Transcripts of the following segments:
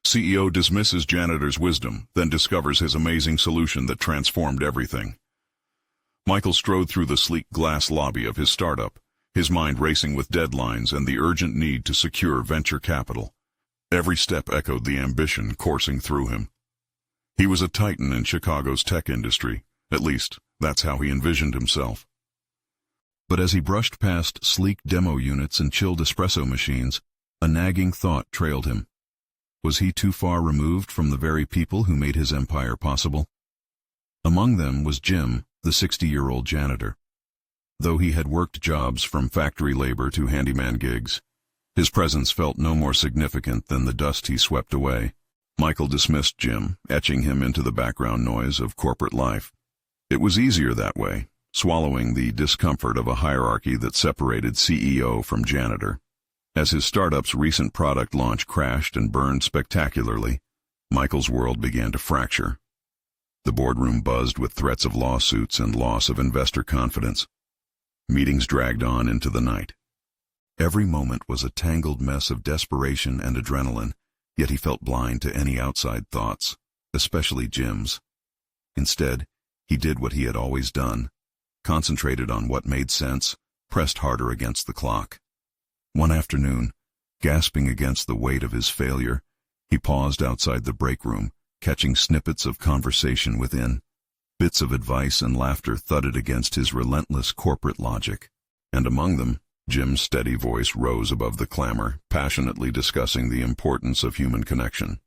CEO dismisses janitor's wisdom, then discovers his amazing solution that transformed everything. Michael strode through the sleek glass lobby of his startup, his mind racing with deadlines and the urgent need to secure venture capital. Every step echoed the ambition coursing through him. He was a titan in Chicago's tech industry, at least that's how he envisioned himself. But as he brushed past sleek demo units and chilled espresso machines, a nagging thought trailed him. Was he too far removed from the very people who made his empire possible? Among them was Jim, the 60-year-old janitor. Though he had worked jobs from factory labor to handyman gigs, his presence felt no more significant than the dust he swept away. Michael dismissed Jim, etching him into the background noise of corporate life. It was easier that way, swallowing the discomfort of a hierarchy that separated CEO from janitor. As his startup's recent product launch crashed and burned spectacularly, Michael's world began to fracture. The boardroom buzzed with threats of lawsuits and loss of investor confidence. Meetings dragged on into the night. Every moment was a tangled mess of desperation and adrenaline, yet he felt blind to any outside thoughts, especially Jim's. Instead, he did what he had always done, concentrated on what made sense, pressed harder against the clock. One afternoon, gasping against the weight of his failure, he paused outside the break room, catching snippets of conversation within. Bits of advice and laughter thudded against his relentless corporate logic, and among them, Jim's steady voice rose above the clamor, passionately discussing the importance of human connection.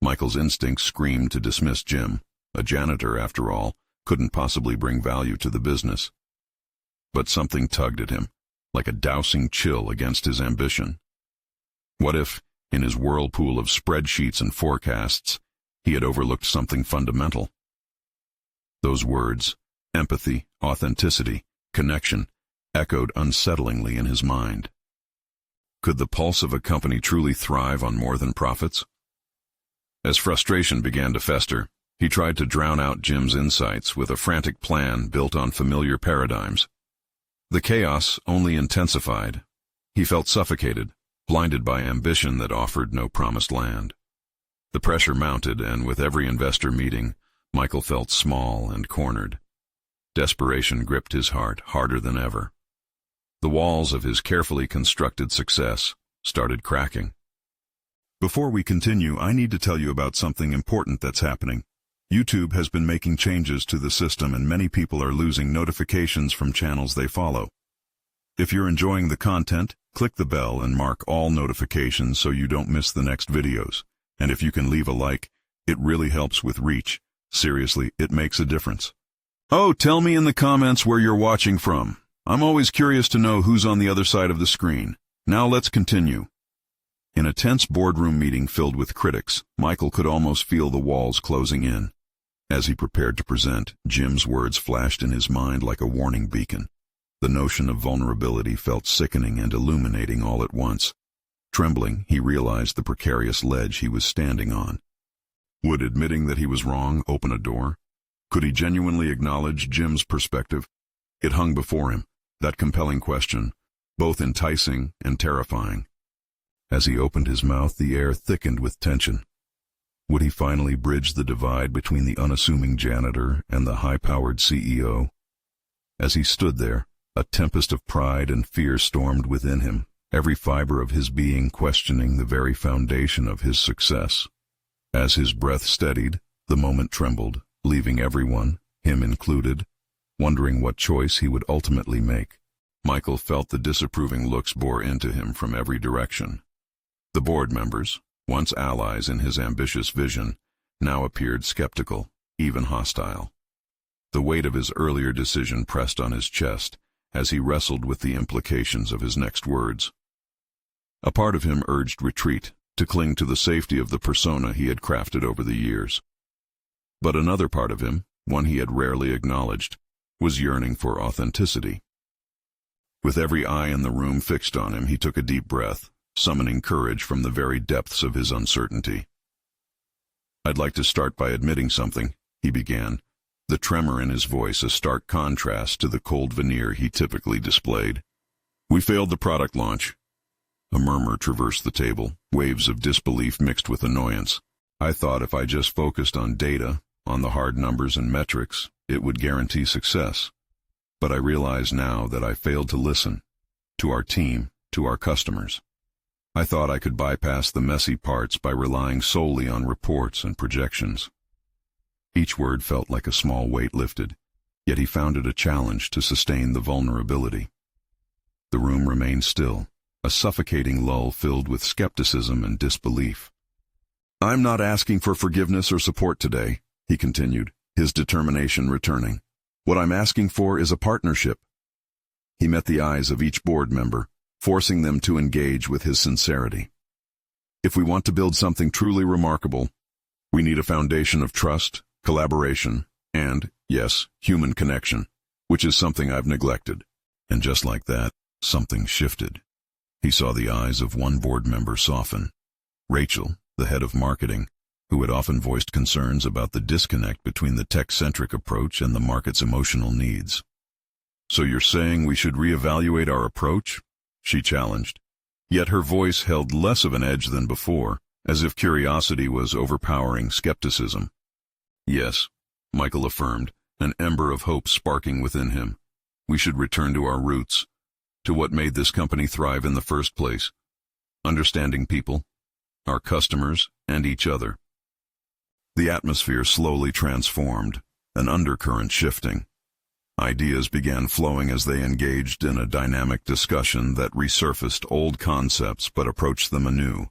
Michael's instincts screamed to dismiss Jim. A janitor, after all, couldn't possibly bring value to the business. But something tugged at him, like a dousing chill against his ambition. What if, in his whirlpool of spreadsheets and forecasts, he had overlooked something fundamental? Those words, empathy, authenticity, connection, echoed unsettlingly in his mind. Could the pulse of a company truly thrive on more than profits? As frustration began to fester, he tried to drown out Jim's insights with a frantic plan built on familiar paradigms. The chaos only intensified. He felt suffocated, blinded by ambition that offered no promised land. The pressure mounted, and with every investor meeting, Michael felt small and cornered. Desperation gripped his heart harder than ever. The walls of his carefully constructed success started cracking. Before we continue, I need to tell you about something important that's happening. YouTube has been making changes to the system, and many people are losing notifications from channels they follow. If you're enjoying the content, click the bell and mark all notifications so you don't miss the next videos. And if you can leave a like, it really helps with reach. Seriously, it makes a difference. Oh, tell me in the comments where you're watching from. I'm always curious to know who's on the other side of the screen. Now let's continue. In a tense boardroom meeting filled with critics, Michael could almost feel the walls closing in. As he prepared to present, Jim's words flashed in his mind like a warning beacon. The notion of vulnerability felt sickening and illuminating all at once. Trembling, he realized the precarious ledge he was standing on. Would admitting that he was wrong open a door? Could he genuinely acknowledge Jim's perspective? It hung before him, that compelling question, both enticing and terrifying. As he opened his mouth, the air thickened with tension. Would he finally bridge the divide between the unassuming janitor and the high-powered CEO? As he stood there, a tempest of pride and fear stormed within him, every fiber of his being questioning the very foundation of his success. As his breath steadied, the moment trembled, leaving everyone, him included, wondering what choice he would ultimately make. Michael felt the disapproving looks bore into him from every direction. The board members, once allies in his ambitious vision, now appeared skeptical, even hostile. The weight of his earlier decision pressed on his chest as he wrestled with the implications of his next words. A part of him urged retreat, to cling to the safety of the persona he had crafted over the years. But another part of him, one he had rarely acknowledged, was yearning for authenticity. With every eye in the room fixed on him, he took a deep breath, summoning courage from the very depths of his uncertainty. "I'd like to start by admitting something," he began, the tremor in his voice a stark contrast to the cold veneer he typically displayed. "We failed the product launch. A murmur traversed the table, waves of disbelief mixed with annoyance. I thought if I just focused on data, on the hard numbers and metrics, it would guarantee success. But I realize now that I failed to listen. To our team, to our customers. I thought I could bypass the messy parts by relying solely on reports and projections. Each word felt like a small weight lifted, yet he found it a challenge to sustain the vulnerability. The room remained still, a suffocating lull filled with skepticism and disbelief. "I'm not asking for forgiveness or support today," he continued, his determination returning. "What I'm asking for is a partnership." He met the eyes of each board member, forcing them to engage with his sincerity. "If we want to build something truly remarkable, we need a foundation of trust, collaboration, and, yes, human connection, which is something I've neglected." And just like that, something shifted. He saw the eyes of one board member soften. Rachel, the head of marketing, who had often voiced concerns about the disconnect between the tech-centric approach and the market's emotional needs. "So you're saying we should reevaluate our approach?" she challenged. Yet her voice held less of an edge than before, as if curiosity was overpowering skepticism. "Yes," Michael affirmed, an ember of hope sparking within him. "We should return to our roots, to what made this company thrive in the first place. Understanding people, our customers, and each other." The atmosphere slowly transformed, an undercurrent shifting. Ideas began flowing as they engaged in a dynamic discussion that resurfaced old concepts but approached them anew.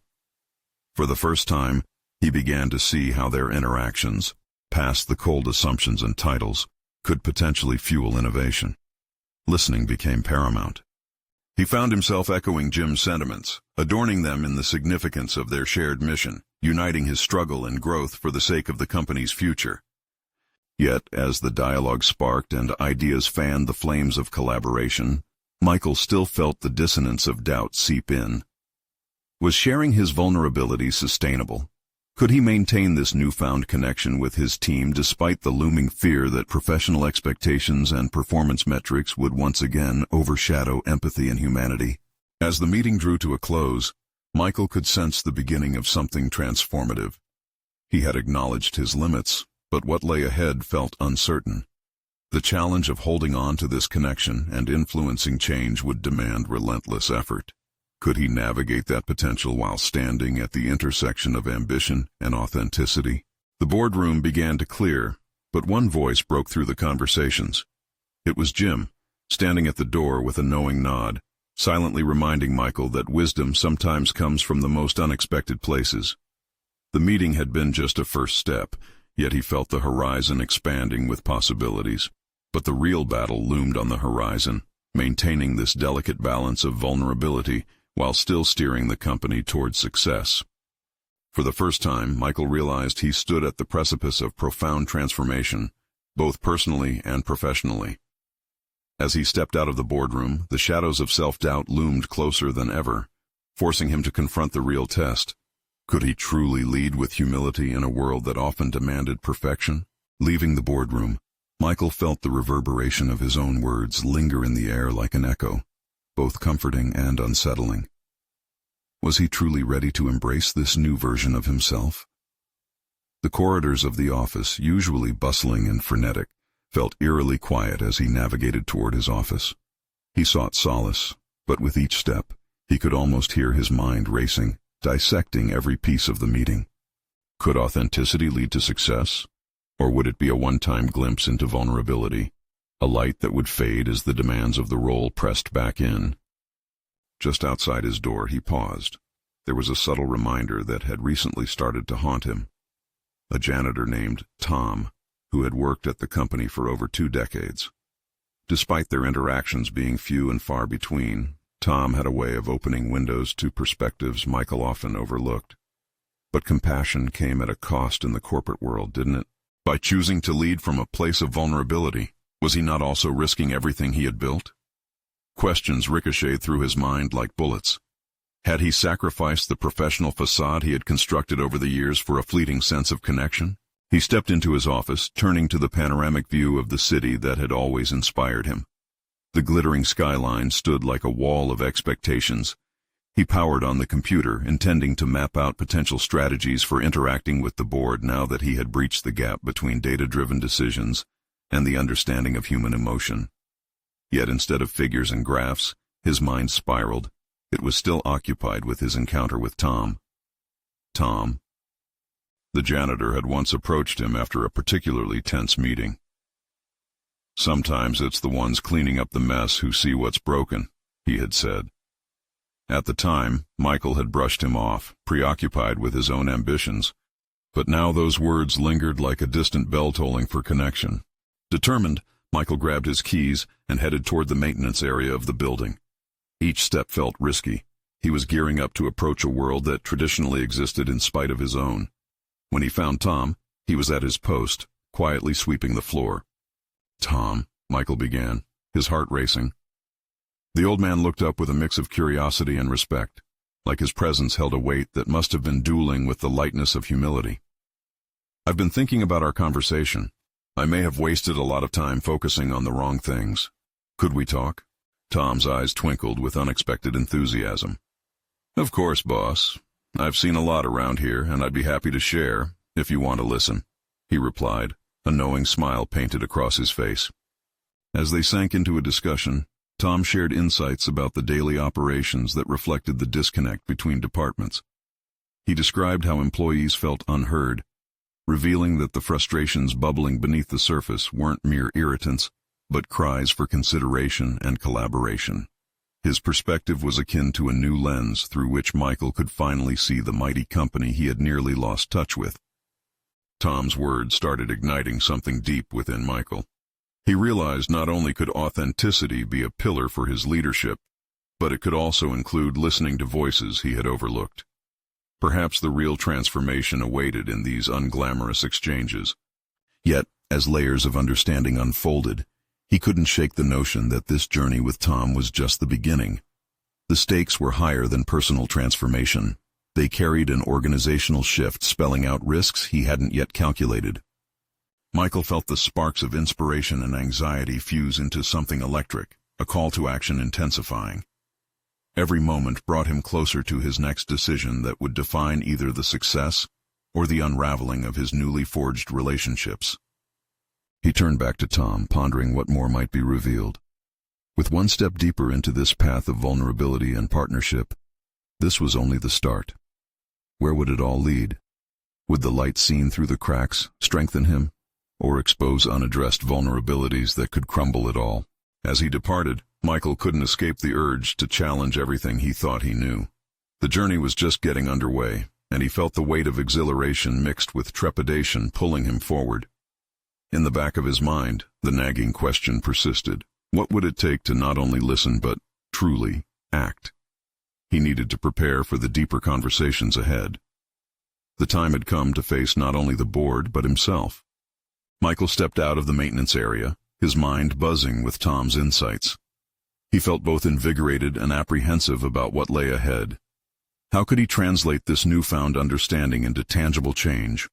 For the first time, he began to see how their interactions, past the cold assumptions and titles, could potentially fuel innovation. Listening became paramount. He found himself echoing Jim's sentiments, adorning them in the significance of their shared mission, uniting his struggle and growth for the sake of the company's future. Yet, as the dialogue sparked and ideas fanned the flames of collaboration, Michael still felt the dissonance of doubt seep in. Was sharing his vulnerability sustainable? Could he maintain this newfound connection with his team despite the looming fear that professional expectations and performance metrics would once again overshadow empathy and humanity? As the meeting drew to a close, Michael could sense the beginning of something transformative. He had acknowledged his limits, but what lay ahead felt uncertain. The challenge of holding on to this connection and influencing change would demand relentless effort. Could he navigate that potential while standing at the intersection of ambition and authenticity? The boardroom began to clear, but one voice broke through the conversations. It was Jim, standing at the door with a knowing nod, silently reminding Michael that wisdom sometimes comes from the most unexpected places. The meeting had been just a first step, yet he felt the horizon expanding with possibilities. But the real battle loomed on the horizon, maintaining this delicate balance of vulnerability while still steering the company towards success. For the first time, Michael realized he stood at the precipice of profound transformation, both personally and professionally. As he stepped out of the boardroom, the shadows of self-doubt loomed closer than ever, forcing him to confront the real test. Could he truly lead with humility in a world that often demanded perfection? Leaving the boardroom, Michael felt the reverberation of his own words linger in the air like an echo, both comforting and unsettling. Was he truly ready to embrace this new version of himself? The corridors of the office, usually bustling and frenetic, felt eerily quiet as he navigated toward his office. He sought solace, but with each step, he could almost hear his mind racing, dissecting every piece of the meeting. Could authenticity lead to success? Or would it be a one-time glimpse into vulnerability, a light that would fade as the demands of the role pressed back in? Just outside his door, he paused. There was a subtle reminder that had recently started to haunt him. A janitor named Tom, who had worked at the company for over 2 decades. Despite their interactions being few and far between, Tom had a way of opening windows to perspectives Michael often overlooked. But compassion came at a cost in the corporate world, didn't it? By choosing to lead from a place of vulnerability, was he not also risking everything he had built? Questions ricocheted through his mind like bullets. Had he sacrificed the professional facade he had constructed over the years for a fleeting sense of connection? He stepped into his office, turning to the panoramic view of the city that had always inspired him. The glittering skyline stood like a wall of expectations, He powered on the computer, intending to map out potential strategies for interacting with the board now that he had breached the gap between data-driven decisions and the understanding of human emotion. Yet instead of figures and graphs, his mind spiraled. It was still occupied with his encounter with Tom. Tom. The janitor had once approached him after a particularly tense meeting. "Sometimes it's the ones cleaning up the mess who see what's broken," he had said. At the time, Michael had brushed him off, preoccupied with his own ambitions, but now those words lingered like a distant bell tolling for connection. Determined, Michael grabbed his keys and headed toward the maintenance area of the building. Each step felt risky. He was gearing up to approach a world that traditionally existed in spite of his own. When he found Tom, he was at his post, quietly sweeping the floor. "Tom," Michael began, his heart racing. The old man looked up with a mix of curiosity and respect, like his presence held a weight that must have been dueling with the lightness of humility. "I've been thinking about our conversation. I may have wasted a lot of time focusing on the wrong things. Could we talk?" Tom's eyes twinkled with unexpected enthusiasm. "Of course, boss. I've seen a lot around here, and I'd be happy to share, if you want to listen," he replied, a knowing smile painted across his face. As they sank into a discussion, Tom shared insights about the daily operations that reflected the disconnect between departments. He described how employees felt unheard, revealing that the frustrations bubbling beneath the surface weren't mere irritants, but cries for consideration and collaboration. His perspective was akin to a new lens through which Michael could finally see the mighty company he had nearly lost touch with. Tom's words started igniting something deep within Michael. He realized not only could authenticity be a pillar for his leadership, but it could also include listening to voices he had overlooked. Perhaps the real transformation awaited in these unglamorous exchanges. Yet, as layers of understanding unfolded, he couldn't shake the notion that this journey with Tom was just the beginning. The stakes were higher than personal transformation. They carried an organizational shift spelling out risks he hadn't yet calculated. Michael felt the sparks of inspiration and anxiety fuse into something electric, a call to action intensifying. Every moment brought him closer to his next decision that would define either the success or the unraveling of his newly forged relationships. He turned back to Tom, pondering what more might be revealed. With one step deeper into this path of vulnerability and partnership, this was only the start. Where would it all lead? Would the light seen through the cracks strengthen him, or expose unaddressed vulnerabilities that could crumble it all? As he departed, Michael couldn't escape the urge to challenge everything he thought he knew. The journey was just getting underway, and he felt the weight of exhilaration mixed with trepidation pulling him forward. In the back of his mind, the nagging question persisted. What would it take to not only listen but truly act? He needed to prepare for the deeper conversations ahead. The time had come to face not only the board but himself. Michael stepped out of the maintenance area, his mind buzzing with Tom's insights. He felt both invigorated and apprehensive about what lay ahead. How could he translate this newfound understanding into tangible change?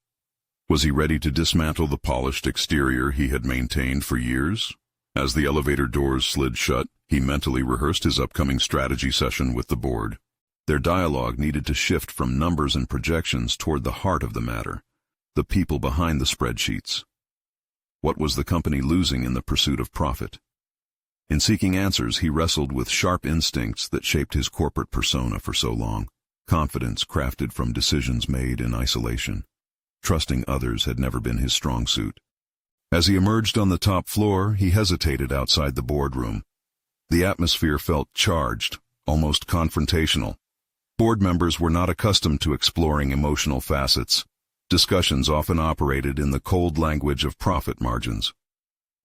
Was he ready to dismantle the polished exterior he had maintained for years? As the elevator doors slid shut, he mentally rehearsed his upcoming strategy session with the board. Their dialogue needed to shift from numbers and projections toward the heart of the matter, the people behind the spreadsheets. What was the company losing in the pursuit of profit? In seeking answers, he wrestled with sharp instincts that shaped his corporate persona for so long. Confidence crafted from decisions made in isolation. Trusting others had never been his strong suit. As he emerged on the top floor, he hesitated outside the boardroom. The atmosphere felt charged, almost confrontational. Board members were not accustomed to exploring emotional facets. Discussions often operated in the cold language of profit margins.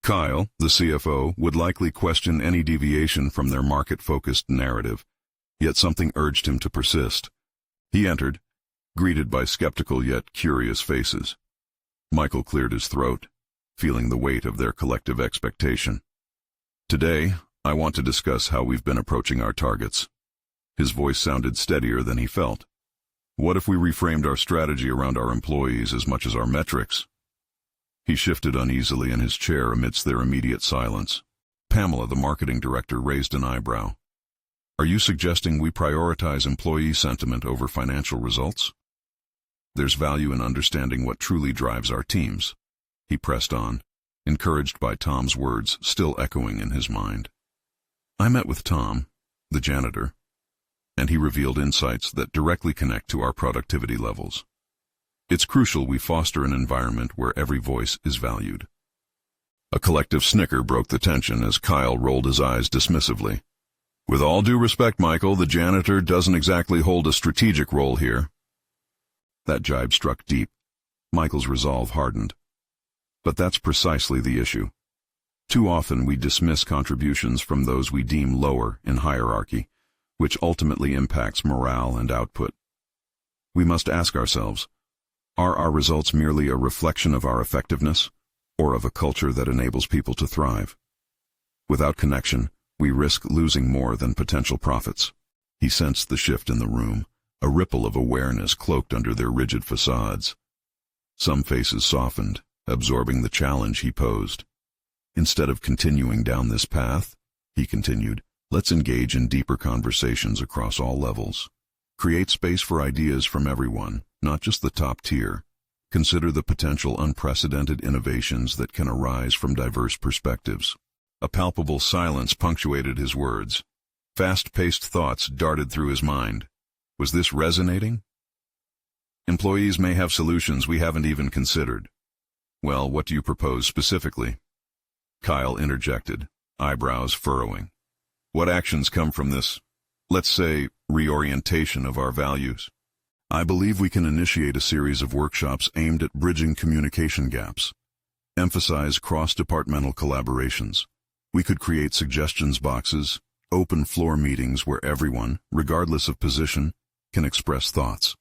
Kyle, the CFO, would likely question any deviation from their market-focused narrative, yet something urged him to persist. He entered, greeted by skeptical yet curious faces. Michael cleared his throat, feeling the weight of their collective expectation. "Today, I want to discuss how we've been approaching our targets." His voice sounded steadier than he felt. "What if we reframed our strategy around our employees as much as our metrics?" He shifted uneasily in his chair amidst their immediate silence. Pamela, the marketing director, raised an eyebrow. Are you suggesting we prioritize employee sentiment over financial results? There's value in understanding what truly drives our teams. He pressed on, encouraged by Tom's words still echoing in his mind. I met with Tom, the janitor, and he revealed insights that directly connect to our productivity levels. It's crucial we foster an environment where every voice is valued. A collective snicker broke the tension as Kyle rolled his eyes dismissively. With all due respect, Michael, the janitor doesn't exactly hold a strategic role here. That jibe struck deep. Michael's resolve hardened. But that's precisely the issue. Too often we dismiss contributions from those we deem lower in hierarchy, which ultimately impacts morale and output. We must ask ourselves, are our results merely a reflection of our effectiveness, or of a culture that enables people to thrive? Without connection, we risk losing more than potential profits. He sensed the shift in the room, a ripple of awareness cloaked under their rigid facades. Some faces softened, absorbing the challenge he posed. Instead of continuing down this path, he continued, let's engage in deeper conversations across all levels. Create space for ideas from everyone, not just the top tier. Consider the potential unprecedented innovations that can arise from diverse perspectives. A palpable silence punctuated his words. Fast-paced thoughts darted through his mind. Was this resonating? Employees may have solutions we haven't even considered. Well, what do you propose specifically? Kyle interjected, eyebrows furrowing. What actions come from this, let's say, reorientation of our values? I believe we can initiate a series of workshops aimed at bridging communication gaps. Emphasize cross-departmental collaborations. We could create suggestions boxes, open floor meetings where everyone, regardless of position, can express thoughts.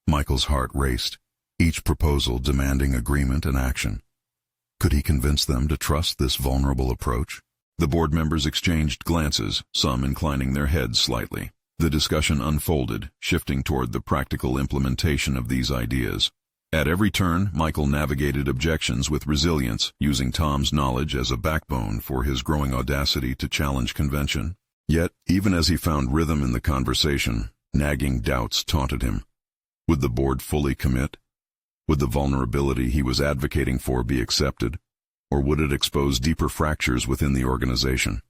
Michael's heart raced, each proposal demanding agreement and action. Could he convince them to trust this vulnerable approach? The board members exchanged glances, some inclining their heads slightly. The discussion unfolded, shifting toward the practical implementation of these ideas. At every turn, Michael navigated objections with resilience, using Tom's knowledge as a backbone for his growing audacity to challenge convention. Yet, even as he found rhythm in the conversation, nagging doubts taunted him. Would the board fully commit? Would the vulnerability he was advocating for be accepted? Or would it expose deeper fractures within the organization?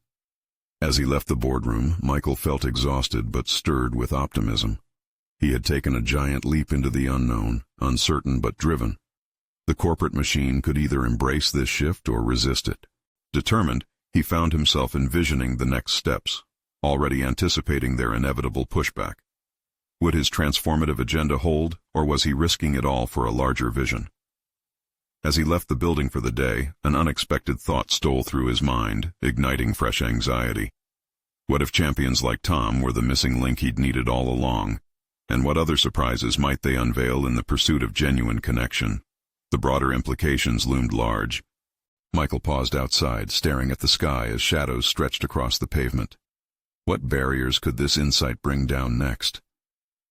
As he left the boardroom, Michael felt exhausted but stirred with optimism. He had taken a giant leap into the unknown, uncertain but driven. The corporate machine could either embrace this shift or resist it. Determined, he found himself envisioning the next steps, already anticipating their inevitable pushback. Would his transformative agenda hold, or was he risking it all for a larger vision? As he left the building for the day, an unexpected thought stole through his mind, igniting fresh anxiety. What if champions like Tom were the missing link he'd needed all along? And what other surprises might they unveil in the pursuit of genuine connection? The broader implications loomed large. Michael paused outside, staring at the sky as shadows stretched across the pavement. What barriers could this insight bring down next?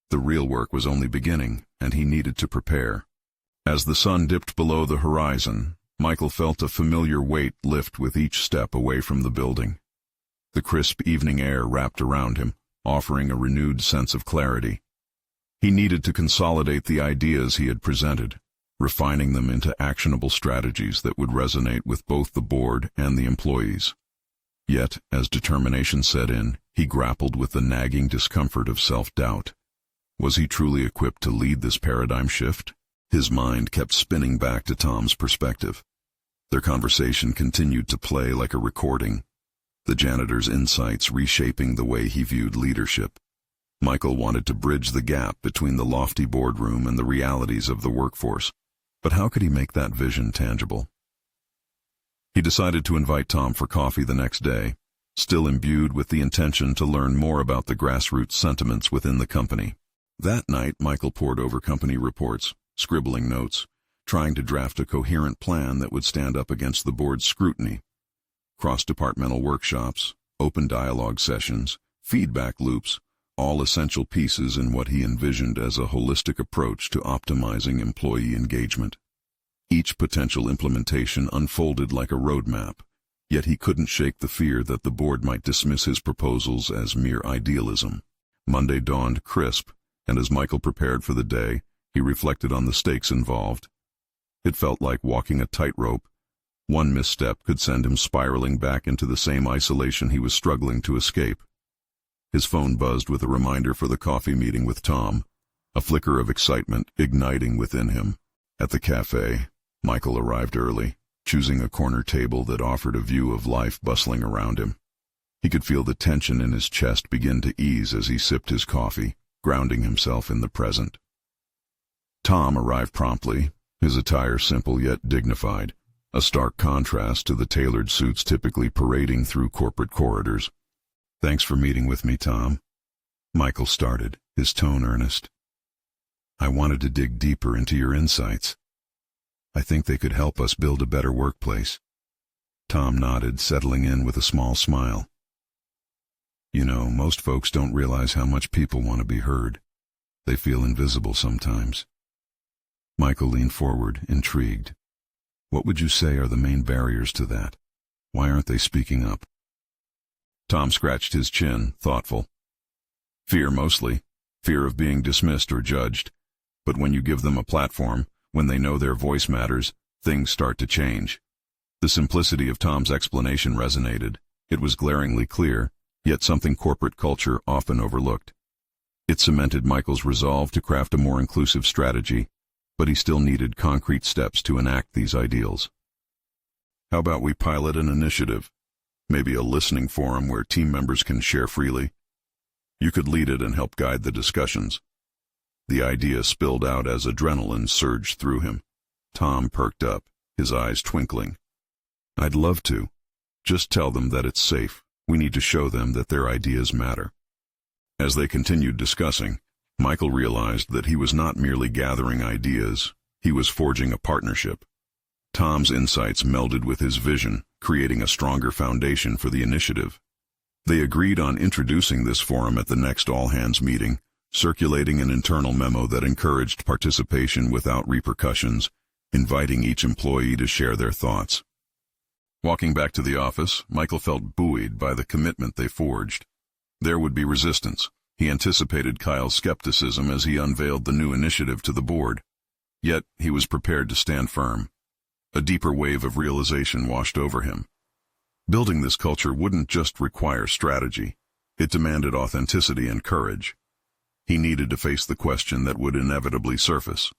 The real work was only beginning, and he needed to prepare. As the sun dipped below the horizon, Michael felt a familiar weight lift with each step away from the building. The crisp evening air wrapped around him, offering a renewed sense of clarity. He needed to consolidate the ideas he had presented, refining them into actionable strategies that would resonate with both the board and the employees. Yet, as determination set in, he grappled with the nagging discomfort of self-doubt. Was he truly equipped to lead this paradigm shift? His mind kept spinning back to Tom's perspective. Their conversation continued to play like a recording, the janitor's insights reshaping the way he viewed leadership. Michael wanted to bridge the gap between the lofty boardroom and the realities of the workforce. But how could he make that vision tangible? He decided to invite Tom for coffee the next day, still imbued with the intention to learn more about the grassroots sentiments within the company. That night, Michael pored over company reports, scribbling notes, trying to draft a coherent plan that would stand up against the board's scrutiny. Cross-departmental workshops, open dialogue sessions, feedback loops, all essential pieces in what he envisioned as a holistic approach to optimizing employee engagement. Each potential implementation unfolded like a roadmap, Yet he couldn't shake the fear that the board might dismiss his proposals as mere idealism. Monday dawned crisp, and as Michael prepared for the day, he reflected on the stakes involved. It felt like walking a tightrope. One misstep could send him spiraling back into the same isolation he was struggling to escape. His phone buzzed with a reminder for the coffee meeting with Tom, a flicker of excitement igniting within him. At the cafe, Michael arrived early, choosing a corner table that offered a view of life bustling around him. He could feel the tension in his chest begin to ease as he sipped his coffee, grounding himself in the present. Tom arrived promptly, his attire simple yet dignified, a stark contrast to the tailored suits typically parading through corporate corridors. "Thanks for meeting with me, Tom," Michael started, his tone earnest. "I wanted to dig deeper into your insights. I think they could help us build a better workplace." Tom nodded, settling in with a small smile. "You know, most folks don't realize how much people want to be heard. They feel invisible sometimes." Michael leaned forward, intrigued. "What would you say are the main barriers to that? Why aren't they speaking up?" Tom scratched his chin, thoughtful. "Fear mostly. Fear of being dismissed or judged. But when you give them a platform, when they know their voice matters, things start to change." The simplicity of Tom's explanation resonated. It was glaringly clear, yet something corporate culture often overlooked. It cemented Michael's resolve to craft a more inclusive strategy, but he still needed concrete steps to enact these ideals. "How about we pilot an initiative? Maybe a listening forum where team members can share freely. You could lead it and help guide the discussions." The idea spilled out as adrenaline surged through him. Tom perked up, his eyes twinkling. "I'd love to. Just tell them that it's safe. We need to show them that their ideas matter." As they continued discussing, Michael realized that he was not merely gathering ideas, he was forging a partnership. Tom's insights melded with his vision, creating a stronger foundation for the initiative. They agreed on introducing this forum at the next all-hands meeting, circulating an internal memo that encouraged participation without repercussions, inviting each employee to share their thoughts. Walking back to the office, Michael felt buoyed by the commitment they forged. There would be resistance. He anticipated Kyle's skepticism as he unveiled the new initiative to the board. Yet he was prepared to stand firm. A deeper wave of realization washed over him. Building this culture wouldn't just require strategy. It demanded authenticity and courage. He needed to face the question that would inevitably surface.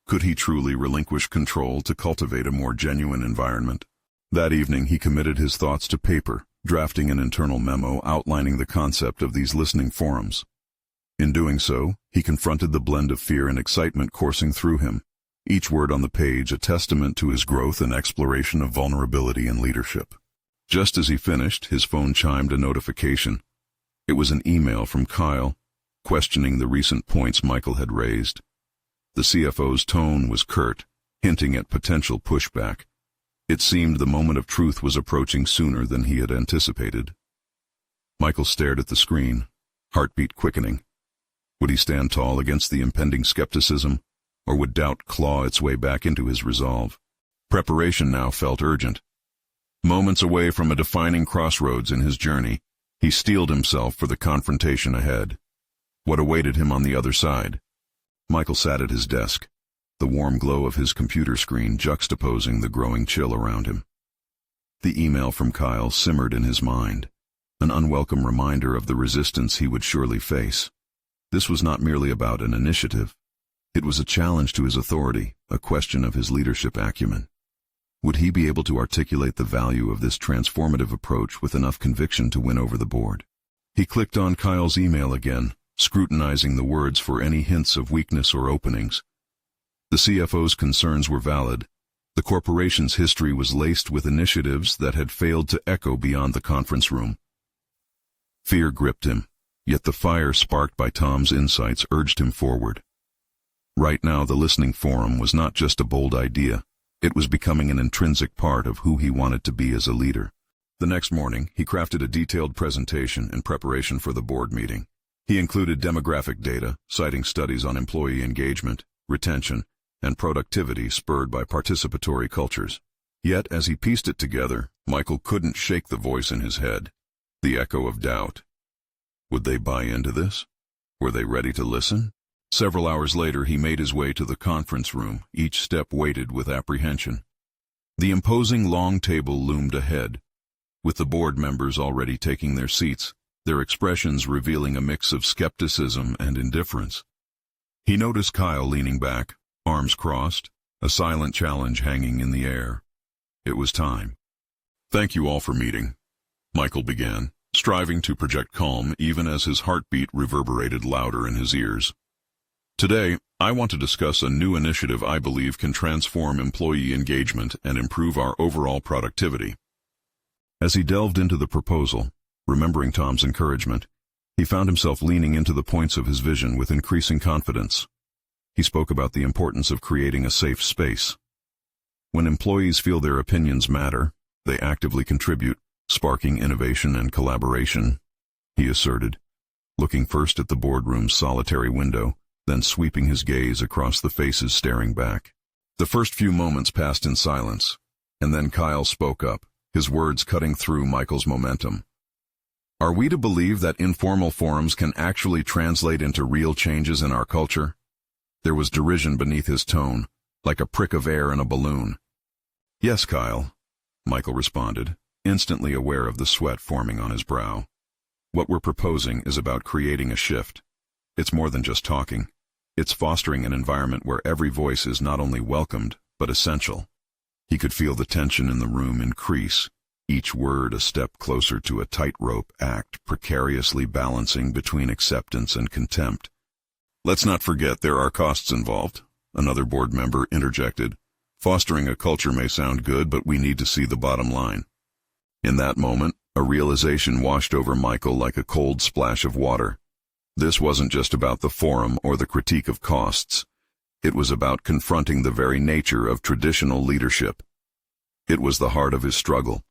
Could he truly relinquish control to cultivate a more genuine environment? That evening he committed his thoughts to paper, drafting an internal memo outlining the concept of these listening forums. In doing so, he confronted the blend of fear and excitement coursing through him, each word on the page a testament to his growth and exploration of vulnerability and leadership. Just as he finished, his phone chimed a notification. It was an email from Kyle, questioning the recent points Michael had raised. The CFO's tone was curt, hinting at potential pushback. It seemed the moment of truth was approaching sooner than he had anticipated. Michael stared at the screen, heartbeat quickening. Would he stand tall against the impending skepticism, or would doubt claw its way back into his resolve? Preparation now felt urgent. Moments away from a defining crossroads in his journey, he steeled himself for the confrontation ahead. What awaited him on the other side? Michael sat at his desk, the warm glow of his computer screen juxtaposing the growing chill around him. The email from Kyle simmered in his mind, an unwelcome reminder of the resistance he would surely face. This was not merely about an initiative. It was a challenge to his authority, a question of his leadership acumen. Would he be able to articulate the value of this transformative approach with enough conviction to win over the board? He clicked on Kyle's email again, scrutinizing the words for any hints of weakness or openings. The CFO's concerns were valid. The corporation's history was laced with initiatives that had failed to echo beyond the conference room. Fear gripped him, yet the fire sparked by Tom's insights urged him forward. Right now, the listening forum was not just a bold idea. It was becoming an intrinsic part of who he wanted to be as a leader. The next morning, he crafted a detailed presentation in preparation for the board meeting. He included demographic data, citing studies on employee engagement, retention, and productivity spurred by participatory cultures. Yet, as he pieced it together, Michael couldn't shake the voice in his head, the echo of doubt. Would they buy into this? Were they ready to listen? Several hours later, he made his way to the conference room, each step weighted with apprehension. The imposing long table loomed ahead, with the board members already taking their seats, their expressions revealing a mix of skepticism and indifference. He noticed Kyle leaning back, arms crossed, a silent challenge hanging in the air. It was time. "Thank you all for meeting," Michael began, striving to project calm even as his heartbeat reverberated louder in his ears. "Today, I want to discuss a new initiative I believe can transform employee engagement and improve our overall productivity." As he delved into the proposal, remembering Tom's encouragement, he found himself leaning into the points of his vision with increasing confidence. He spoke about the importance of creating a safe space. When employees feel their opinions matter, they actively contribute, sparking innovation and collaboration, he asserted, looking first at the boardroom's solitary window, then sweeping his gaze across the faces staring back. The first few moments passed in silence, and then Kyle spoke up, his words cutting through Michael's momentum. "Are we to believe that informal forums can actually translate into real changes in our culture?" There was derision beneath his tone, like a prick of air in a balloon. "Yes, Kyle," Michael responded, instantly aware of the sweat forming on his brow. "What we're proposing is about creating a shift. It's more than just talking. It's fostering an environment where every voice is not only welcomed, but essential." He could feel the tension in the room increase, each word a step closer to a tightrope act precariously balancing between acceptance and contempt. "Let's not forget there are costs involved," another board member interjected. "Fostering a culture may sound good, but we need to see the bottom line." In that moment, a realization washed over Michael like a cold splash of water. This wasn't just about the forum or the critique of costs. It was about confronting the very nature of traditional leadership. It was the heart of his struggle.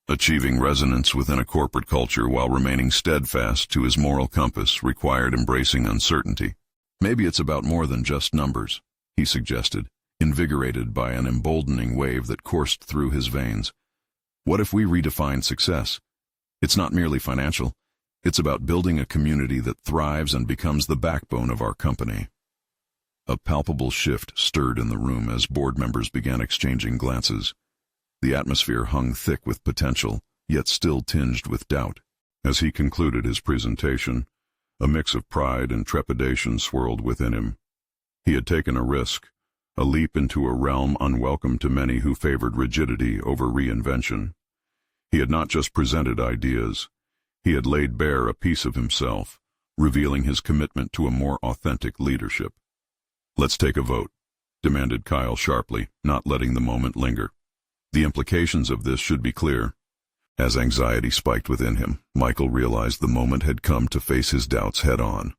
Achieving resonance within a corporate culture while remaining steadfast to his moral compass required embracing uncertainty. "Maybe it's about more than just numbers," he suggested, invigorated by an emboldening wave that coursed through his veins. "What if we redefine success? It's not merely financial. It's about building a community that thrives and becomes the backbone of our company." A palpable shift stirred in the room as board members began exchanging glances. The atmosphere hung thick with potential, yet still tinged with doubt. As he concluded his presentation, a mix of pride and trepidation swirled within him. He had taken a risk, a leap into a realm unwelcome to many who favored rigidity over reinvention. He had not just presented ideas. He had laid bare a piece of himself, revealing his commitment to a more authentic leadership. "Let's take a vote," demanded Kyle sharply, not letting the moment linger. The implications of this should be clear. As anxiety spiked within him, Michael realized the moment had come to face his doubts head-on.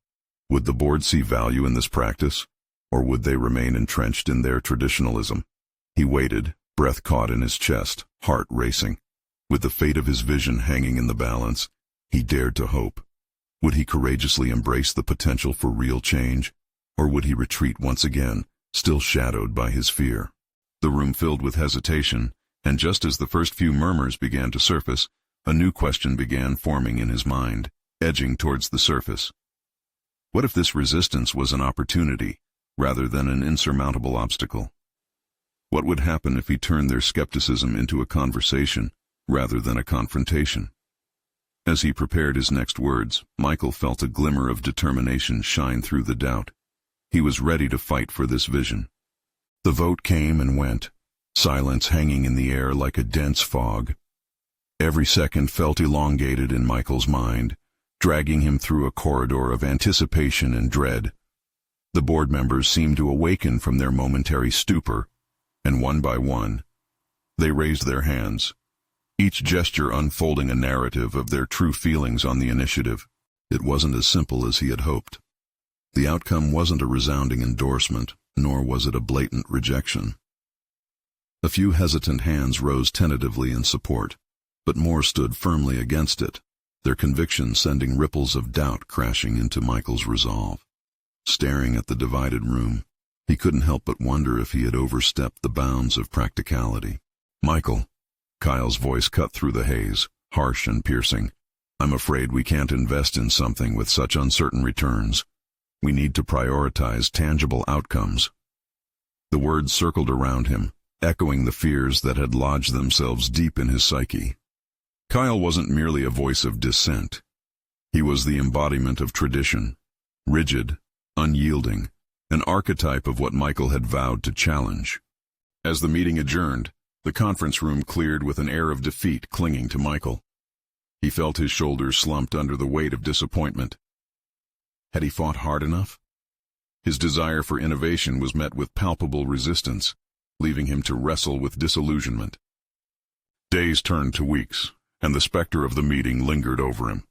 Would the board see value in this practice, or would they remain entrenched in their traditionalism? He waited, breath caught in his chest, heart racing. With the fate of his vision hanging in the balance, he dared to hope. Would he courageously embrace the potential for real change, or would he retreat once again, still shadowed by his fear? The room filled with hesitation, and just as the first few murmurs began to surface, a new question began forming in his mind, edging towards the surface. What if this resistance was an opportunity, rather than an insurmountable obstacle? What would happen if he turned their skepticism into a conversation, rather than a confrontation? As he prepared his next words, Michael felt a glimmer of determination shine through the doubt. He was ready to fight for this vision. The vote came and went, silence hanging in the air like a dense fog. Every second felt elongated in Michael's mind, dragging him through a corridor of anticipation and dread. The board members seemed to awaken from their momentary stupor, and one by one, they raised their hands, each gesture unfolding a narrative of their true feelings on the initiative. It wasn't as simple as he had hoped. The outcome wasn't a resounding endorsement, nor was it a blatant rejection. A few hesitant hands rose tentatively in support, but more stood firmly against it, their conviction sending ripples of doubt crashing into Michael's resolve. Staring at the divided room, he couldn't help but wonder if he had overstepped the bounds of practicality. "Michael," Kyle's voice cut through the haze, harsh and piercing. "I'm afraid we can't invest in something with such uncertain returns. We need to prioritize tangible outcomes." The words circled around him, echoing the fears that had lodged themselves deep in his psyche. Kyle wasn't merely a voice of dissent. He was the embodiment of tradition, rigid, unyielding, an archetype of what Michael had vowed to challenge. As the meeting adjourned, the conference room cleared with an air of defeat clinging to Michael. He felt his shoulders slumped under the weight of disappointment. Had he fought hard enough? His desire for innovation was met with palpable resistance, leaving him to wrestle with disillusionment. Days turned to weeks, and the specter of the meeting lingered over him.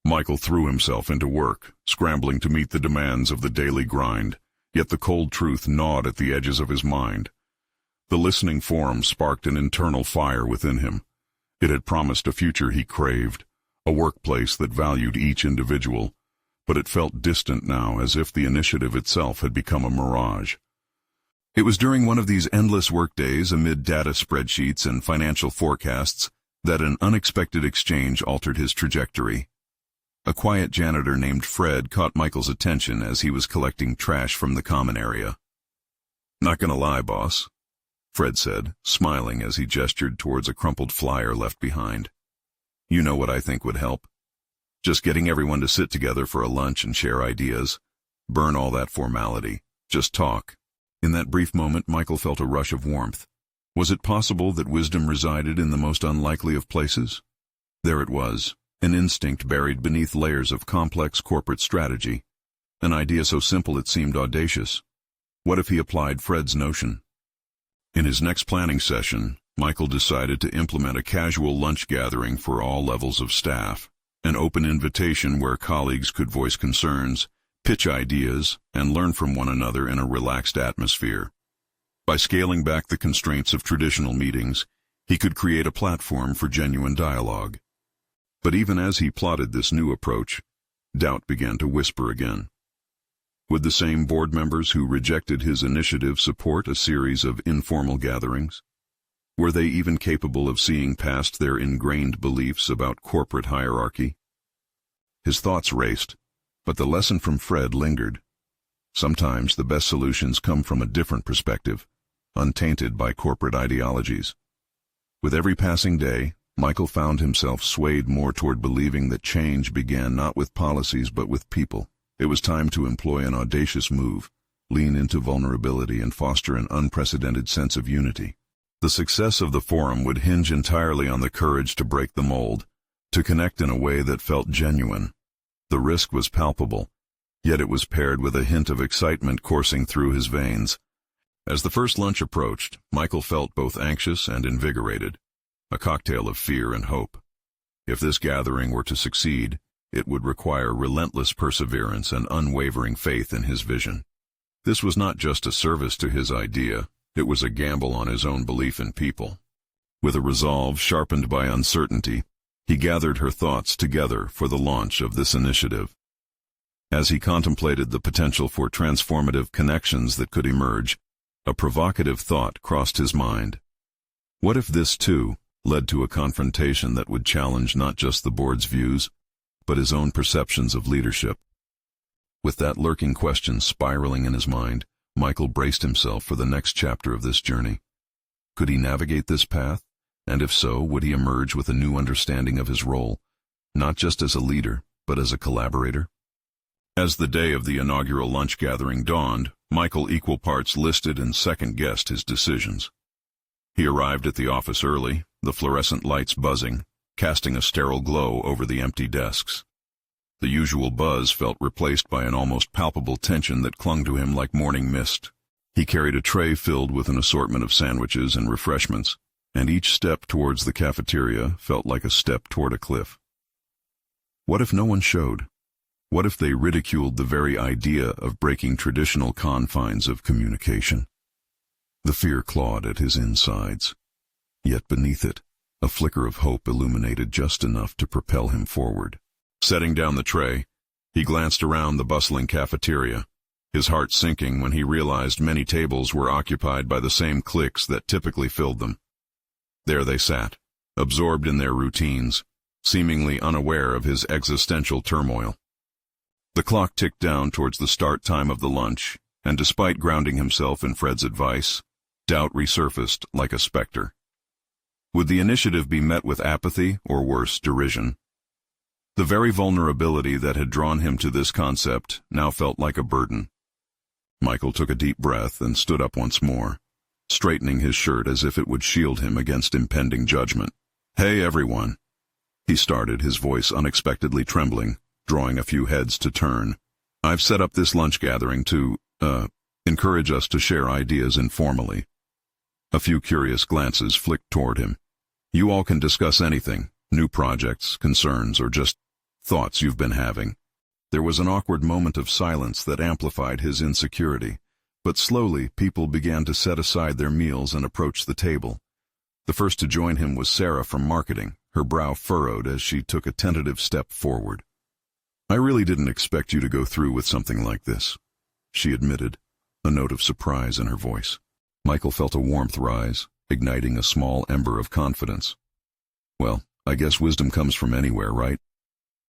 Michael threw himself into work, scrambling to meet the demands of the daily grind, yet the cold truth gnawed at the edges of his mind. The listening forum sparked an internal fire within him. It had promised a future he craved, a workplace that valued each individual, but it felt distant now, as if the initiative itself had become a mirage. It was during one of these endless workdays amid data spreadsheets and financial forecasts that an unexpected exchange altered his trajectory. A quiet janitor named Fred caught Michael's attention as he was collecting trash from the common area. "Not gonna lie, boss," Fred said, smiling as he gestured towards a crumpled flyer left behind. "You know what I think would help? Just getting everyone to sit together for a lunch and share ideas. Burn all that formality. Just talk." In that brief moment, Michael felt a rush of warmth. Was it possible that wisdom resided in the most unlikely of places? There it was, an instinct buried beneath layers of complex corporate strategy. An idea so simple it seemed audacious. What if he applied Fred's notion? In his next planning session, Michael decided to implement a casual lunch gathering for all levels of staff, an open invitation where colleagues could voice concerns, pitch ideas, and learn from one another in a relaxed atmosphere. By scaling back the constraints of traditional meetings, he could create a platform for genuine dialogue. But even as he plotted this new approach, doubt began to whisper again. Would the same board members who rejected his initiative support a series of informal gatherings? Were they even capable of seeing past their ingrained beliefs about corporate hierarchy? His thoughts raced, but the lesson from Fred lingered. Sometimes the best solutions come from a different perspective, untainted by corporate ideologies. With every passing day, Michael found himself swayed more toward believing that change began not with policies but with people. It was time to employ an audacious move, lean into vulnerability, and foster an unprecedented sense of unity. The success of the forum would hinge entirely on the courage to break the mold, to connect in a way that felt genuine. The risk was palpable, yet it was paired with a hint of excitement coursing through his veins. As the first lunch approached, Michael felt both anxious and invigorated, a cocktail of fear and hope. If this gathering were to succeed, it would require relentless perseverance and unwavering faith in his vision. This was not just a service to his idea, it was a gamble on his own belief in people. With a resolve sharpened by uncertainty, he gathered her thoughts together for the launch of this initiative. As he contemplated the potential for transformative connections that could emerge, a provocative thought crossed his mind. What if this, too, led to a confrontation that would challenge not just the board's views, but his own perceptions of leadership? With that lurking question spiraling in his mind, Michael braced himself for the next chapter of this journey. Could he navigate this path? And if so, would he emerge with a new understanding of his role, not just as a leader, but as a collaborator? As the day of the inaugural lunch gathering dawned, Michael equal parts listed and second-guessed his decisions. He arrived at the office early, the fluorescent lights buzzing, casting a sterile glow over the empty desks. The usual buzz felt replaced by an almost palpable tension that clung to him like morning mist. He carried a tray filled with an assortment of sandwiches and refreshments, and each step towards the cafeteria felt like a step toward a cliff. What if no one showed? What if they ridiculed the very idea of breaking traditional confines of communication? The fear clawed at his insides. Yet beneath it, a flicker of hope illuminated just enough to propel him forward. Setting down the tray, he glanced around the bustling cafeteria, his heart sinking when he realized many tables were occupied by the same cliques that typically filled them. There they sat, absorbed in their routines, seemingly unaware of his existential turmoil. The clock ticked down towards the start time of the lunch, and despite grounding himself in Fred's advice, doubt resurfaced like a specter. Would the initiative be met with apathy or worse, derision? The very vulnerability that had drawn him to this concept now felt like a burden. Michael took a deep breath and stood up once more, straightening his shirt as if it would shield him against impending judgment. "Hey, everyone," he started, his voice unexpectedly trembling, drawing a few heads to turn. "I've set up this lunch gathering to, encourage us to share ideas informally." A few curious glances flicked toward him. "You all can discuss anything, new projects, concerns, or just thoughts you've been having." There was an awkward moment of silence that amplified his insecurity, but slowly people began to set aside their meals and approach the table. The first to join him was Sarah from marketing, her brow furrowed as she took a tentative step forward. "I really didn't expect you to go through with something like this," she admitted, a note of surprise in her voice. Michael felt a warmth rise, igniting a small ember of confidence. "Well, I guess wisdom comes from anywhere, right?"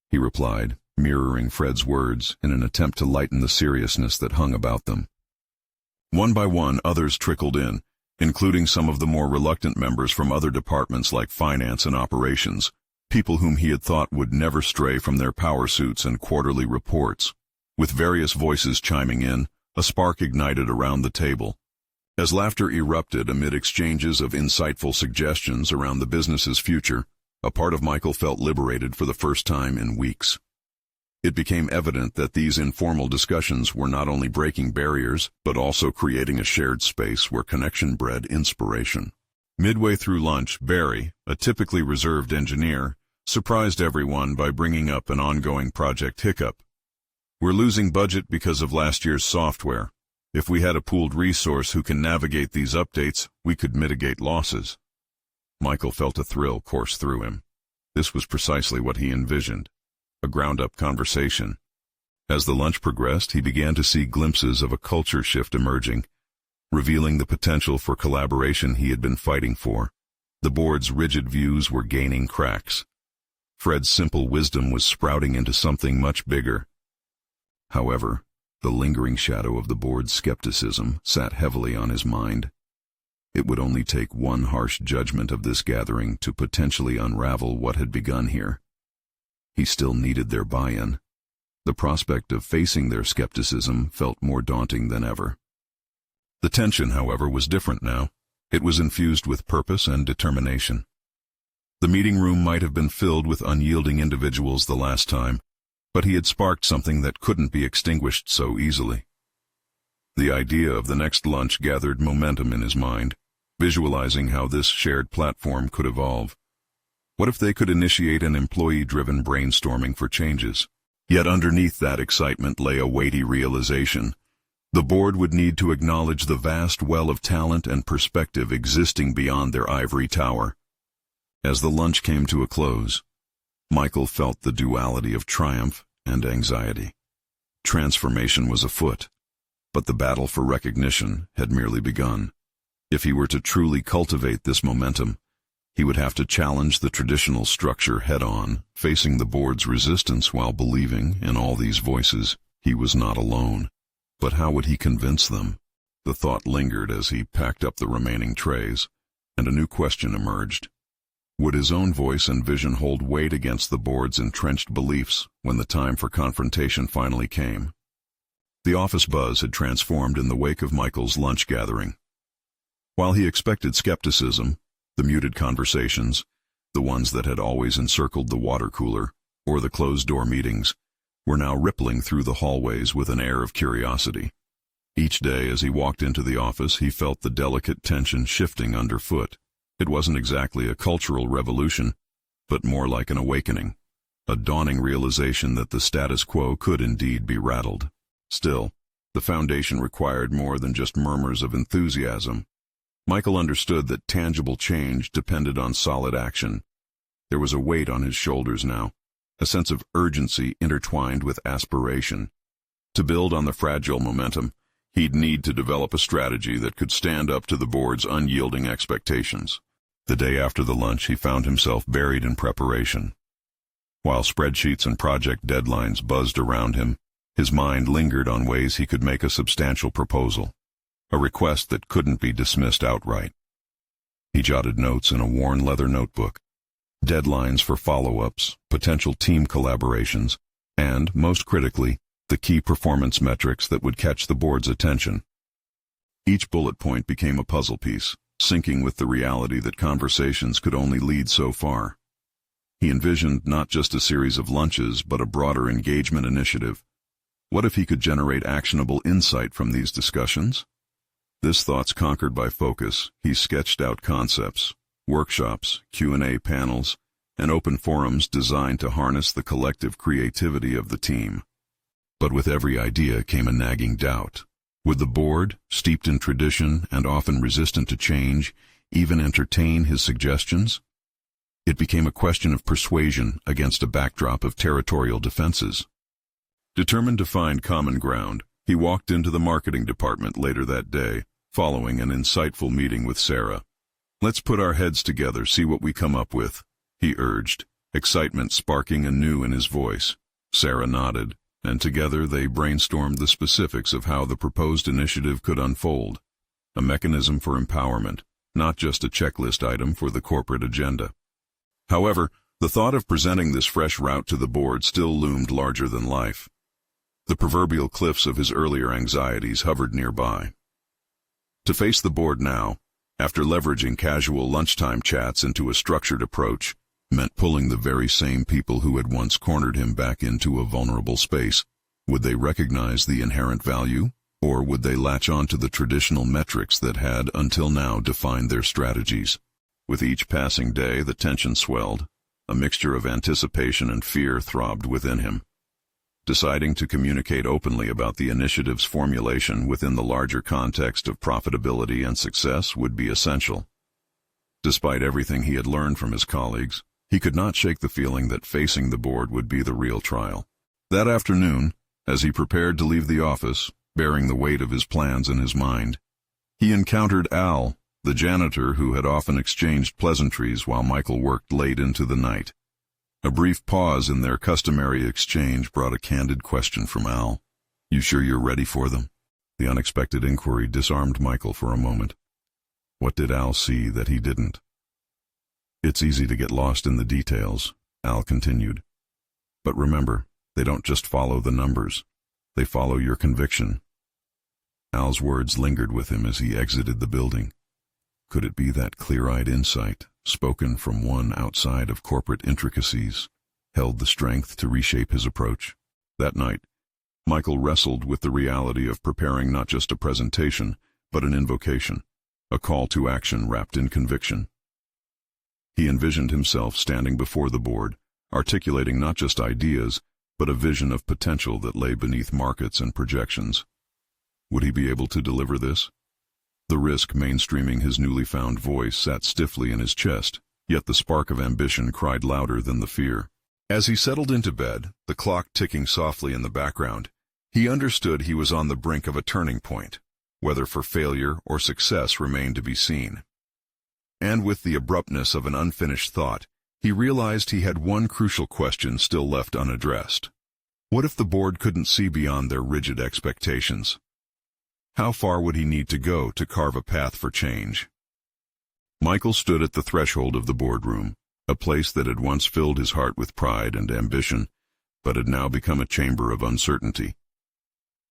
he replied, mirroring Fred's words in an attempt to lighten the seriousness that hung about them. One by one, others trickled in, including some of the more reluctant members from other departments like finance and operations, people whom he had thought would never stray from their power suits and quarterly reports. With various voices chiming in, a spark ignited around the table. As laughter erupted amid exchanges of insightful suggestions around the business's future, a part of Michael felt liberated for the first time in weeks. It became evident that these informal discussions were not only breaking barriers, but also creating a shared space where connection bred inspiration. Midway through lunch, Barry, a typically reserved engineer, surprised everyone by bringing up an ongoing project hiccup. "We're losing budget because of last year's software. If we had a pooled resource who can navigate these updates, we could mitigate losses." Michael felt a thrill course through him. This was precisely what he envisioned, a ground-up conversation. As the lunch progressed, he began to see glimpses of a culture shift emerging, revealing the potential for collaboration he had been fighting for. The board's rigid views were gaining cracks. Fred's simple wisdom was sprouting into something much bigger. However, the lingering shadow of the board's skepticism sat heavily on his mind. It would only take one harsh judgment of this gathering to potentially unravel what had begun here. He still needed their buy-in. The prospect of facing their skepticism felt more daunting than ever. The tension, however, was different now. It was infused with purpose and determination. The meeting room might have been filled with unyielding individuals the last time, but he had sparked something that couldn't be extinguished so easily. The idea of the next lunch gathered momentum in his mind, visualizing how this shared platform could evolve. What if they could initiate an employee-driven brainstorming for changes? Yet underneath that excitement lay a weighty realization. The board would need to acknowledge the vast well of talent and perspective existing beyond their ivory tower. As the lunch came to a close, Michael felt the duality of triumph and anxiety. Transformation was afoot, but the battle for recognition had merely begun. If he were to truly cultivate this momentum, he would have to challenge the traditional structure head-on, facing the board's resistance while believing, in all these voices, he was not alone. But how would he convince them? The thought lingered as he packed up the remaining trays, and a new question emerged. Would his own voice and vision hold weight against the board's entrenched beliefs when the time for confrontation finally came? The office buzz had transformed in the wake of Michael's lunch gathering. While he expected skepticism, the muted conversations, the ones that had always encircled the water cooler, or the closed-door meetings, were now rippling through the hallways with an air of curiosity. Each day as he walked into the office, he felt the delicate tension shifting underfoot. It wasn't exactly a cultural revolution, but more like an awakening, a dawning realization that the status quo could indeed be rattled. Still, the foundation required more than just murmurs of enthusiasm. Michael understood that tangible change depended on solid action. There was a weight on his shoulders now, a sense of urgency intertwined with aspiration. To build on the fragile momentum, he'd need to develop a strategy that could stand up to the board's unyielding expectations. The day after the lunch, he found himself buried in preparation. While spreadsheets and project deadlines buzzed around him, his mind lingered on ways he could make a substantial proposal, a request that couldn't be dismissed outright. He jotted notes in a worn leather notebook, deadlines for follow-ups, potential team collaborations, and, most critically, the key performance metrics that would catch the board's attention. Each bullet point became a puzzle piece, syncing with the reality that conversations could only lead so far. He envisioned not just a series of lunches, but a broader engagement initiative. What if he could generate actionable insight from these discussions? His thoughts conquered by focus, he sketched out concepts, workshops, Q&A panels, and open forums designed to harness the collective creativity of the team. But with every idea came a nagging doubt. Would the board, steeped in tradition and often resistant to change, even entertain his suggestions? It became a question of persuasion against a backdrop of territorial defenses. Determined to find common ground, he walked into the marketing department later that day, following an insightful meeting with Sarah. "Let's put our heads together, see what we come up with," he urged, excitement sparking anew in his voice. Sarah nodded, and together they brainstormed the specifics of how the proposed initiative could unfold. A mechanism for empowerment, not just a checklist item for the corporate agenda. However, the thought of presenting this fresh route to the board still loomed larger than life. The proverbial cliffs of his earlier anxieties hovered nearby. To face the board now, after leveraging casual lunchtime chats into a structured approach, meant pulling the very same people who had once cornered him back into a vulnerable space. Would they recognize the inherent value, or would they latch on to the traditional metrics that had, until now, defined their strategies? With each passing day, the tension swelled. A mixture of anticipation and fear throbbed within him. Deciding to communicate openly about the initiative's formulation within the larger context of profitability and success would be essential. Despite everything he had learned from his colleagues, he could not shake the feeling that facing the board would be the real trial. That afternoon, as he prepared to leave the office, bearing the weight of his plans in his mind, he encountered Al, the janitor who had often exchanged pleasantries while Michael worked late into the night. A brief pause in their customary exchange brought a candid question from Al. "You sure you're ready for them?" The unexpected inquiry disarmed Michael for a moment. What did Al see that he didn't? "It's easy to get lost in the details," Al continued. "But remember, they don't just follow the numbers. They follow your conviction." Al's words lingered with him as he exited the building. Could it be that clear-eyed insight, spoken from one outside of corporate intricacies, held the strength to reshape his approach? That night, Michael wrestled with the reality of preparing not just a presentation, but an invocation, a call to action wrapped in conviction. He envisioned himself standing before the board, articulating not just ideas, but a vision of potential that lay beneath markets and projections. Would he be able to deliver this? The risk mainstreaming his newly found voice sat stiffly in his chest, yet the spark of ambition cried louder than the fear. As he settled into bed, the clock ticking softly in the background, he understood he was on the brink of a turning point, whether for failure or success remained to be seen. And with the abruptness of an unfinished thought, he realized he had one crucial question still left unaddressed. What if the board couldn't see beyond their rigid expectations? How far would he need to go to carve a path for change? Michael stood at the threshold of the boardroom, a place that had once filled his heart with pride and ambition, but had now become a chamber of uncertainty.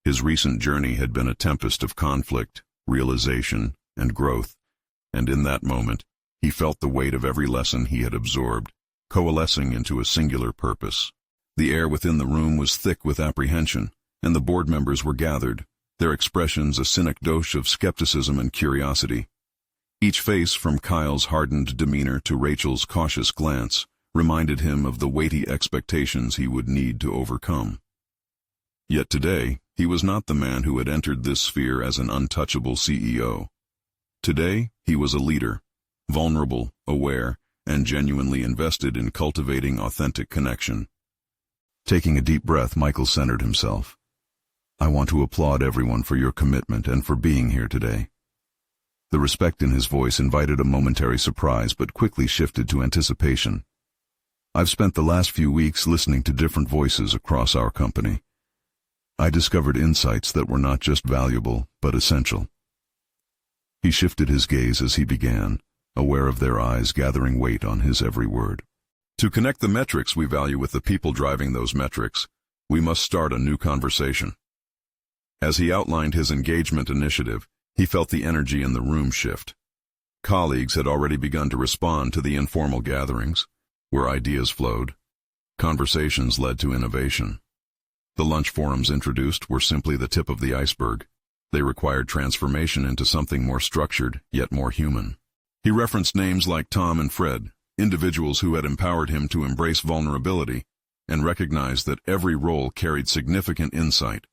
His recent journey had been a tempest of conflict, realization, and growth, and in that moment, he felt the weight of every lesson he had absorbed, coalescing into a singular purpose. The air within the room was thick with apprehension, and the board members were gathered, their expressions a synecdoche of skepticism and curiosity. Each face, from Kyle's hardened demeanor to Rachel's cautious glance, reminded him of the weighty expectations he would need to overcome. Yet today, he was not the man who had entered this sphere as an untouchable CEO. Today, he was a leader, vulnerable, aware, and genuinely invested in cultivating authentic connection. Taking a deep breath, Michael centered himself. "I want to applaud everyone for your commitment and for being here today. The respect in his voice invited a momentary surprise but quickly shifted to anticipation. "I've spent the last few weeks listening to different voices across our company. I discovered insights that were not just valuable, but essential." He shifted his gaze as he began, aware of their eyes gathering weight on his every word. "To connect the metrics we value with the people driving those metrics, we must start a new conversation." As he outlined his engagement initiative, he felt the energy in the room shift. Colleagues had already begun to respond to the informal gatherings, where ideas flowed. Conversations led to innovation. The lunch forums introduced were simply the tip of the iceberg. They required transformation into something more structured, yet more human. He referenced names like Tom and Fred, individuals who had empowered him to embrace vulnerability and recognized that every role carried significant insight.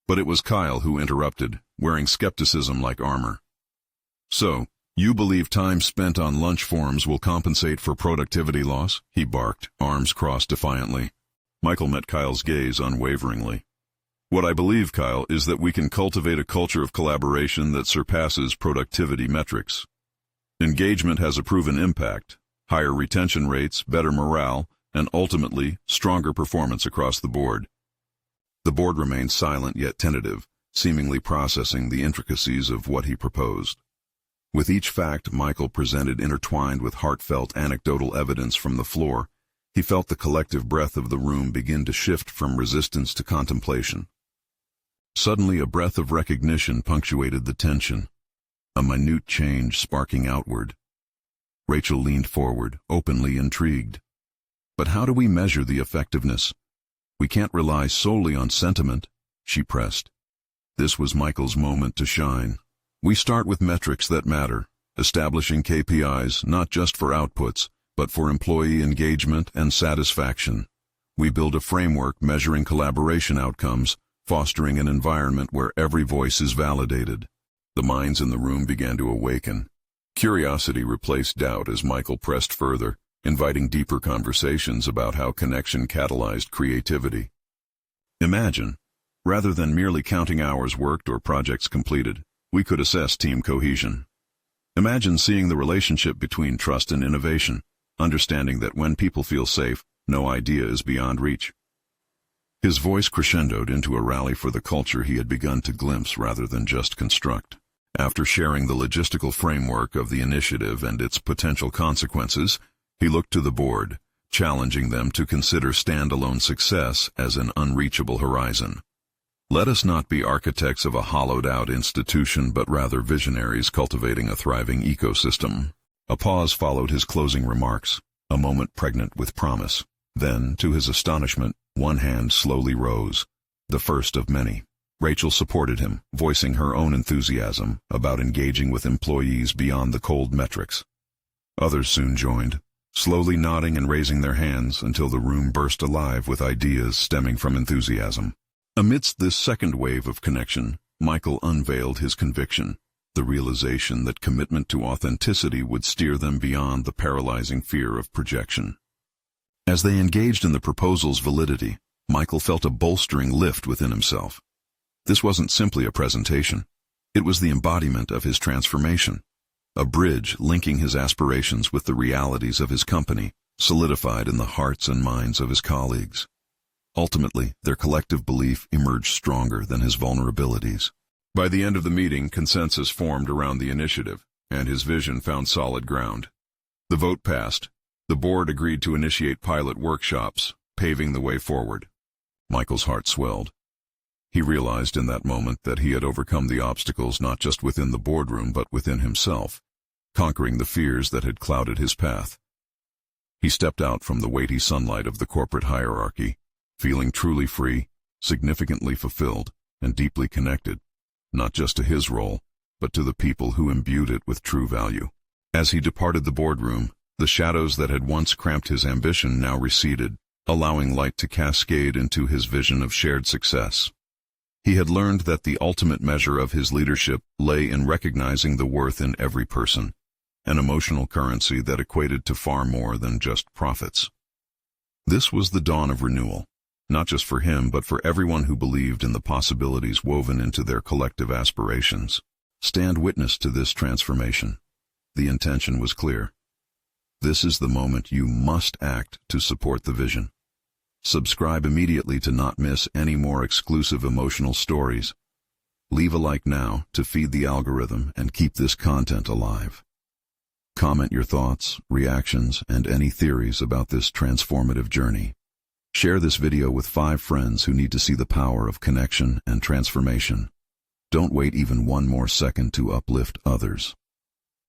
But it was Kyle who interrupted, wearing skepticism like armor. "So, you believe time spent on lunch forums will compensate for productivity loss?" he barked, arms crossed defiantly. Michael met Kyle's gaze unwaveringly. "What I believe, Kyle, is that we can cultivate a culture of collaboration that surpasses productivity metrics. Engagement has a proven impact, higher retention rates, better morale, and ultimately, stronger performance across the board." The board remained silent yet tentative, seemingly processing the intricacies of what he proposed. With each fact Michael presented intertwined with heartfelt anecdotal evidence from the floor, he felt the collective breath of the room begin to shift from resistance to contemplation. Suddenly a breath of recognition punctuated the tension, a minute change sparking outward. Rachel leaned forward, openly intrigued. "But how do we measure the effectiveness? We can't rely solely on sentiment," she pressed. This was Michael's moment to shine. "We start with metrics that matter, establishing KPIs not just for outputs, but for employee engagement and satisfaction. We build a framework measuring collaboration outcomes, fostering an environment where every voice is validated." The minds in the room began to awaken. Curiosity replaced doubt as Michael pressed further, inviting deeper conversations about how connection catalyzed creativity. "Imagine, rather than merely counting hours worked or projects completed, we could assess team cohesion. Imagine seeing the relationship between trust and innovation, understanding that when people feel safe, no idea is beyond reach." His voice crescendoed into a rally for the culture he had begun to glimpse rather than just construct. After sharing the logistical framework of the initiative and its potential consequences, he looked to the board, challenging them to consider standalone success as an unreachable horizon. "Let us not be architects of a hollowed-out institution, but rather visionaries cultivating a thriving ecosystem." A pause followed his closing remarks, a moment pregnant with promise. Then, to his astonishment, one hand slowly rose, the first of many. Rachel supported him, voicing her own enthusiasm about engaging with employees beyond the cold metrics. Others soon joined, slowly nodding and raising their hands until the room burst alive with ideas stemming from enthusiasm. Amidst this second wave of connection, Michael unveiled his conviction, the realization that commitment to authenticity would steer them beyond the paralyzing fear of projection. As they engaged in the proposal's validity, Michael felt a bolstering lift within himself. This wasn't simply a presentation. It was the embodiment of his transformation, a bridge linking his aspirations with the realities of his company, solidified in the hearts and minds of his colleagues. Ultimately, their collective belief emerged stronger than his vulnerabilities. By the end of the meeting, consensus formed around the initiative, and his vision found solid ground. The vote passed. The board agreed to initiate pilot workshops, paving the way forward. Michael's heart swelled. He realized in that moment that he had overcome the obstacles not just within the boardroom but within himself, conquering the fears that had clouded his path. He stepped out from the weighty sunlight of the corporate hierarchy, feeling truly free, significantly fulfilled, and deeply connected, not just to his role, but to the people who imbued it with true value. As he departed the boardroom, the shadows that had once cramped his ambition now receded, allowing light to cascade into his vision of shared success. He had learned that the ultimate measure of his leadership lay in recognizing the worth in every person, an emotional currency that equated to far more than just profits. This was the dawn of renewal, not just for him but for everyone who believed in the possibilities woven into their collective aspirations. Stand witness to this transformation. The intention was clear. This is the moment you must act to support the vision. Subscribe immediately to not miss any more exclusive emotional stories. Leave a like now to feed the algorithm and keep this content alive. Comment your thoughts, reactions, and any theories about this transformative journey. Share this video with 5 friends who need to see the power of connection and transformation. Don't wait even one more second to uplift others.